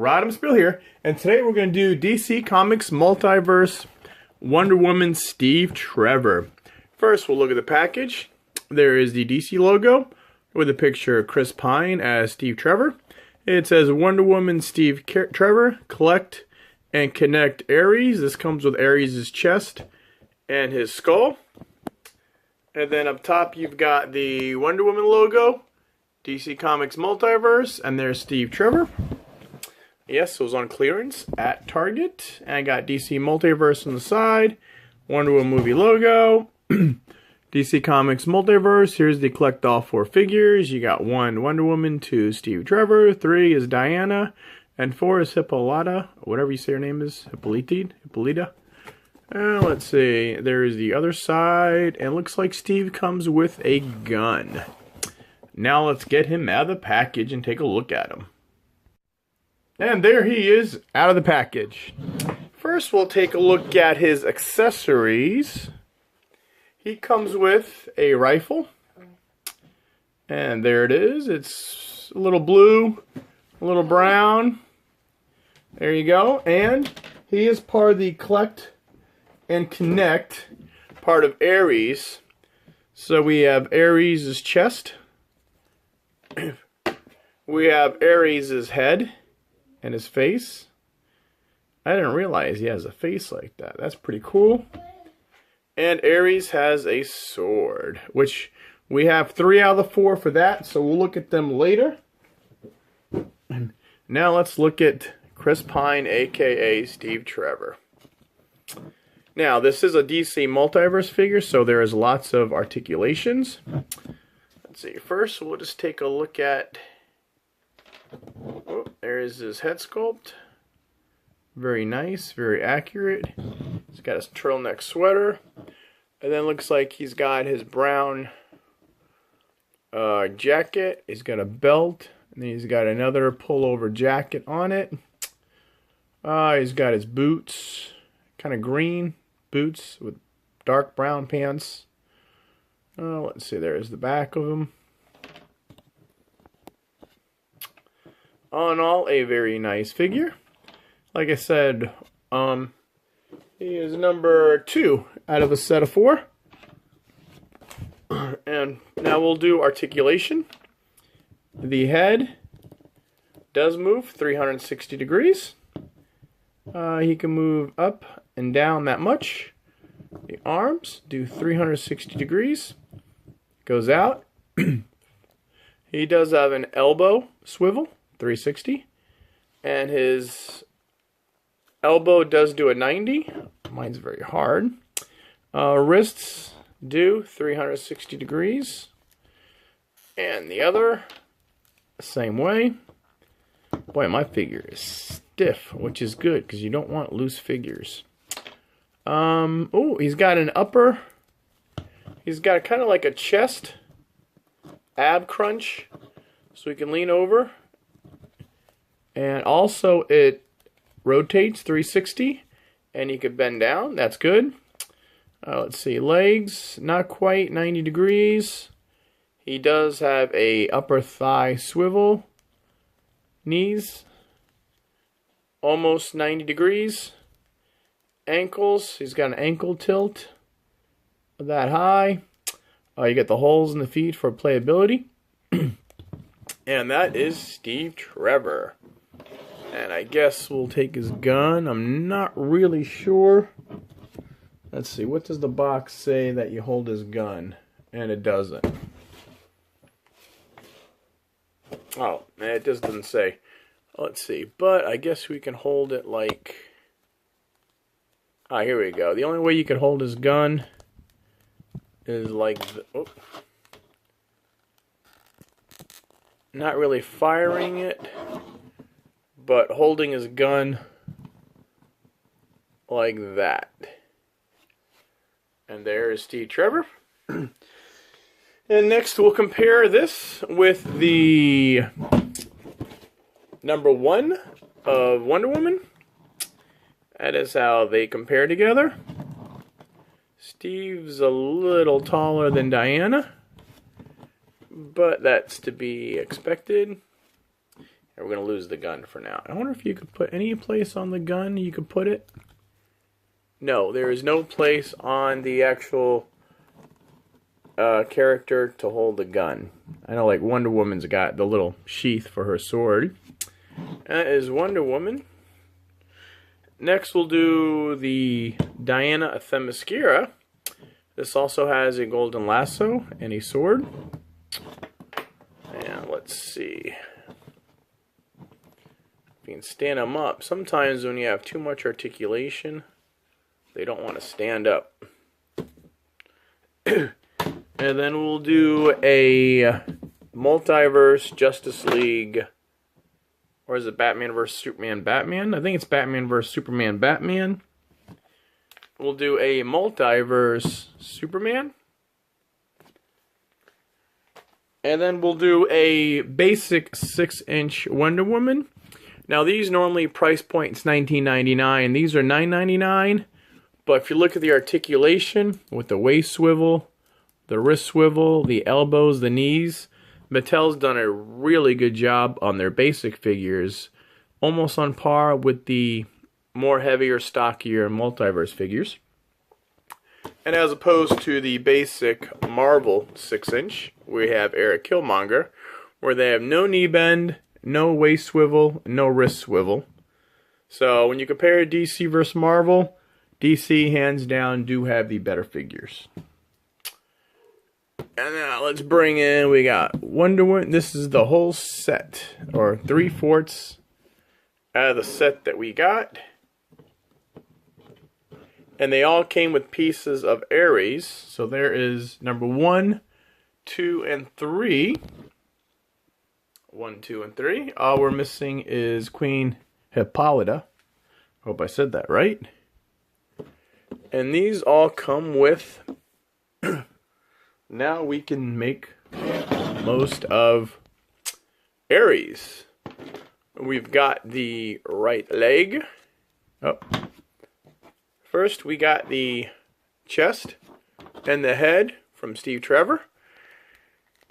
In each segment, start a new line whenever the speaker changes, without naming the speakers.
Rodham Spiel here, and today we're going to do DC Comics Multiverse Wonder Woman Steve Trevor. First, we'll look at the package. There is the DC logo with a picture of Chris Pine as Steve Trevor. It says Wonder Woman Steve Trevor, collect and connect Aries. This comes with Aries' chest and his skull. And then up top you've got the Wonder Woman logo, DC Comics Multiverse, and there's Steve Trevor. Yes, it was on clearance at Target. And I got DC Multiverse on the side, Wonder Woman movie logo, DC Comics Multiverse. Here's the collect all 4 figures. You got 1 Wonder Woman, 2 Steve Trevor, 3 is Diana, and 4 is Hippolyta, whatever you say her name is, Hippolyta. And let's see, there's the other side, and it looks like Steve comes with a gun. Now let's get him out of the package and take a look at him. And there he is, out of the package. First, we'll take a look at his accessories. He comes with a rifle. And there it is. It's a little blue, a little brown. There you go. And he is part of the collect and connect part of Aries. So we have Aries' chest. We have Aries' head. And his face. I didn't realize he has a face like that. That's pretty cool. And Aries has a sword, which we have 3 out of the 4 for that, so we'll look at them later. Now let's look at Chris Pine, aka Steve Trevor. Now this is a DC Multiverse figure, so there is lots of articulations. Let's see, first we'll just take a look at... Oh, there's his head sculpt. Very nice, very accurate. He's got his turtleneck sweater. And then looks like he's got his brown jacket. He's got a belt. And then he's got another pullover jacket on it. He's got his boots. Kind of green boots with dark brown pants. Let's see, there's the back of him. All in all, a very nice figure. Like I said, he is number 2 out of a set of 4. And now we'll do articulation. The head does move 360 degrees. He can move up and down that much. The arms do 360 degrees. Goes out. He does have an elbow swivel. 360, and his elbow does do a 90. Mine's very hard. Wrists do 360 degrees, and the other same way. Boy, my figure is stiff, which is good because you don't want loose figures. Oh, he's got an upper. He's got kind of like a chest ab crunch, so he can lean over. And also it rotates 360 and you can bend down. That's good. Let's see, legs not quite 90 degrees. He does have a upper thigh swivel. Knees almost 90 degrees. Ankles, he's got an ankle tilt that high. You get the holes in the feet for playability. And that is Steve Trevor. And I guess we'll take his gun. I'm not really sure. Let's see. What does the box say that you hold his gun? And it doesn't. Oh, it just doesn't say. Let's see. But I guess we can hold it like... Ah, here we go. The only way you can hold his gun is like... Oh. Not really firing it, but holding his gun like that. And there is Steve Trevor. And next we'll compare this with the number 1 of Wonder Woman. That is how they compare together. Steve's a little taller than Diana, but that's to be expected. We're going to lose the gun for now. I wonder if you could put any place on the gun you could put it. No, there is no place on the actual character to hold the gun. I know, like, Wonder Woman's got the little sheath for her sword. That is Wonder Woman. Next, we'll do the Diana Themyscira. This also has a golden lasso and a sword. And let's see. If you can stand them up. Sometimes when you have too much articulation, they don't want to stand up. And then we'll do a Multiverse Justice League. Or is it Batman vs. Superman Batman? I think it's Batman vs. Superman Batman. We'll do a Multiverse Superman. And then we'll do a basic 6-inch Wonder Woman. Now these normally price point is $19.99. These are $9.99. But if you look at the articulation with the waist swivel, the wrist swivel, the elbows, the knees, Mattel's done a really good job on their basic figures, almost on par with the more heavier, stockier Multiverse figures. And as opposed to the basic Marvel 6-inch, we have Eric Killmonger, where they have no knee bend, no waist swivel, no wrist swivel. So when you compare DC versus Marvel, DC hands down do have the better figures. And now let's bring in, we got Wonder Woman. This is the whole set, or 3/4 out of the set that we got. And they all came with pieces of Aries. So there is number 1, 2, and 3. 1, 2, and 3. All we're missing is Queen Hippolyta. Hope I said that right. And these all come with... Now we can make most of Aries. We've got the right leg. Oh. First, we got the chest and the head from Steve Trevor.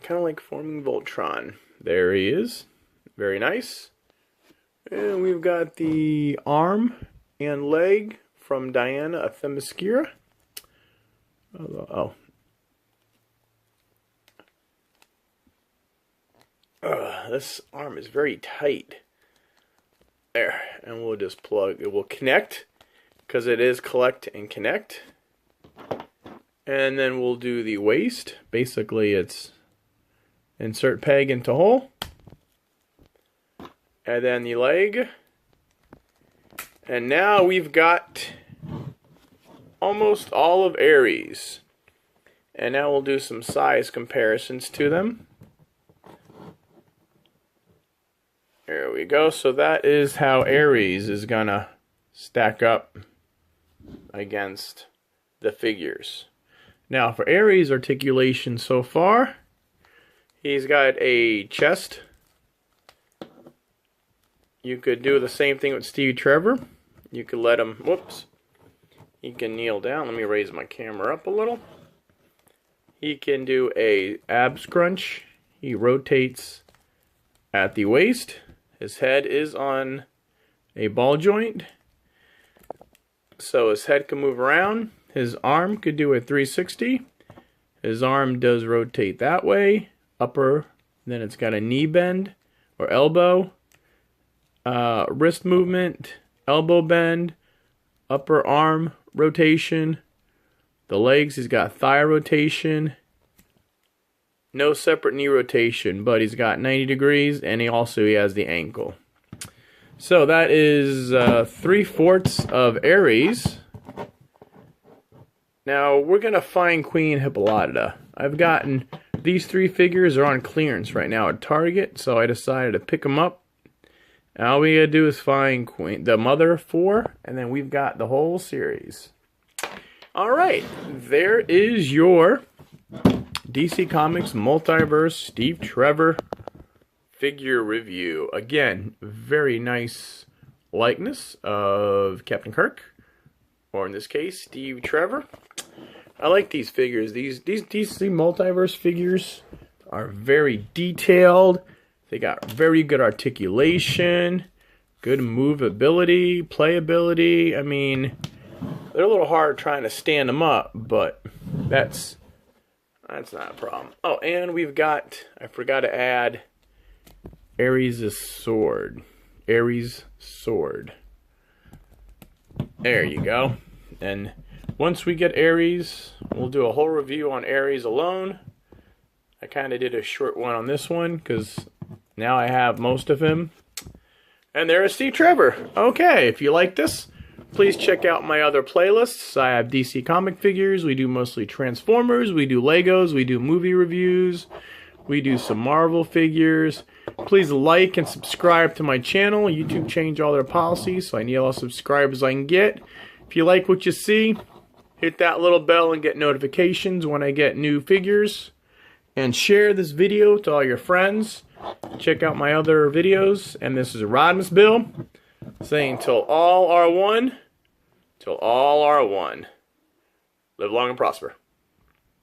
Kind of like forming Voltron. There he is. Very nice. And we've got the arm and leg from Diana Themyscira. Oh. This arm is very tight. There. And we'll just plug. It will connect, because it is collect and connect. And then we'll do the waist. Basically, it's insert peg into hole. And then the leg. And now we've got almost all of Aries. And now we'll do some size comparisons to them. There we go. So that is how Aries is gonna stack up against the figures. Now for Aries articulation so far, he's got a chest. You could do the same thing with Steve Trevor. You could let him, whoops, he can kneel down. Let me raise my camera up a little. He can do a ab scrunch. He rotates at the waist. His head is on a ball joint, so his head can move around. His arm could do a 360. His arm does rotate that way, upper, then it's got a knee bend or elbow, wrist movement, elbow bend, upper arm rotation. The legs, he's got thigh rotation. No separate knee rotation, but he's got 90 degrees, and he has the ankle. So that is 3/4 of Aries. Now we're gonna find Queen Hippolyta. I've gotten these 3 figures are on clearance right now at Target, so I decided to pick them up. And all we gotta do is find the mother of 4, and then we've got the whole series. All right, there is your DC Comics Multiverse Steve Trevor figure review. Again, very nice likeness of Captain Kirk, or in this case, Steve Trevor. I like these figures. These DC Multiverse figures are very detailed. They got very good articulation, good movability, playability. I mean, they're a little hard trying to stand them up, but that's not a problem. Oh, and we've got, I forgot to add Aries' sword. Aries sword. There you go. And once we get Aries, we'll do a whole review on Aries alone. I kind of did a short one on this one because now I have most of him. And there is Steve Trevor. Okay, if you like this, please check out my other playlists. I have DC comic figures. We do mostly Transformers. We do Legos. We do movie reviews. We do some Marvel figures. Please like and subscribe to my channel. YouTube changed all their policies, so I need all the subscribers I can get. If you like what you see, hit that little bell and get notifications when I get new figures. And share this video to all your friends. Check out my other videos. And this is Rodimus Bill saying till all are one. Till all are one. Live long and prosper.